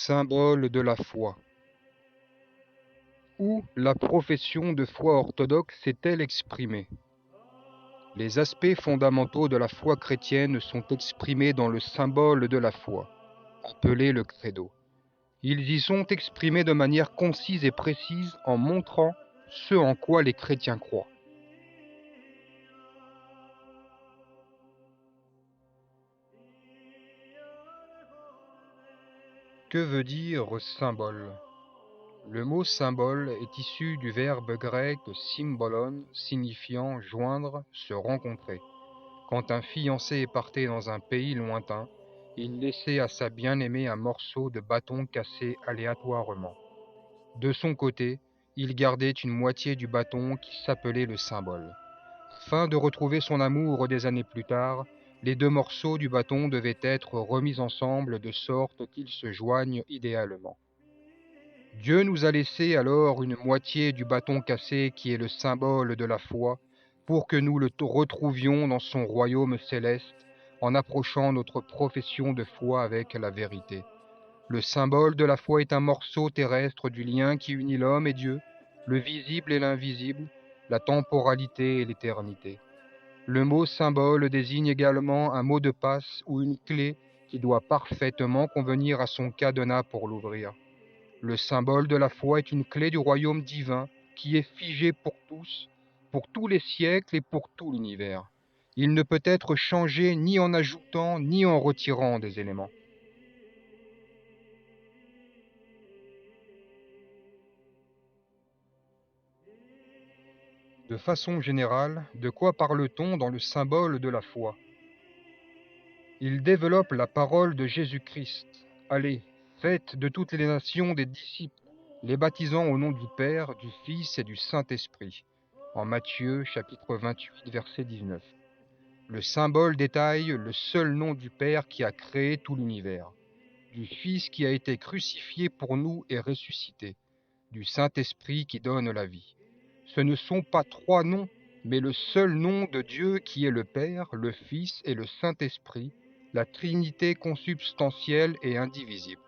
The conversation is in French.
symbole de la foi. Où la profession de foi orthodoxe s'est-elle exprimée? Les aspects fondamentaux de la foi chrétienne sont exprimés dans le symbole de la foi, appelé le credo. Ils y sont exprimés de manière concise et précise en montrant ce en quoi les chrétiens croient. Que veut dire symbole? Le mot symbole est issu du verbe grec symbolon, signifiant joindre, se rencontrer. Quand un fiancé partait dans un pays lointain, il laissait à sa bien-aimée un morceau de bâton cassé aléatoirement. De son côté, il gardait une moitié du bâton qui s'appelait le symbole. Afin de retrouver son amour des années plus tard, les deux morceaux du bâton devaient être remis ensemble de sorte qu'ils se joignent idéalement. Dieu nous a laissé alors une moitié du bâton cassé qui est le symbole de la foi, pour que nous le retrouvions dans son royaume céleste en approchant notre profession de foi avec la vérité. Le symbole de la foi est un morceau terrestre du lien qui unit l'homme et Dieu, le visible et l'invisible, la temporalité et l'éternité. Le mot symbole désigne également un mot de passe ou une clé qui doit parfaitement convenir à son cadenas pour l'ouvrir. Le symbole de la foi est une clé du royaume divin qui est figée pour tous les siècles et pour tout l'univers. Il ne peut être changé ni en ajoutant ni en retirant des éléments. De façon générale, de quoi parle-t-on dans le symbole de la foi? Il développe la parole de Jésus-Christ. Allez, faites de toutes les nations des disciples, les baptisant au nom du Père, du Fils et du Saint-Esprit. En Matthieu chapitre 28, verset 19. Le symbole détaille le seul nom du Père qui a créé tout l'univers, du Fils qui a été crucifié pour nous et ressuscité, du Saint-Esprit qui donne la vie. Ce ne sont pas trois noms, mais le seul nom de Dieu qui est le Père, le Fils et le Saint-Esprit, la Trinité consubstantielle et indivisible.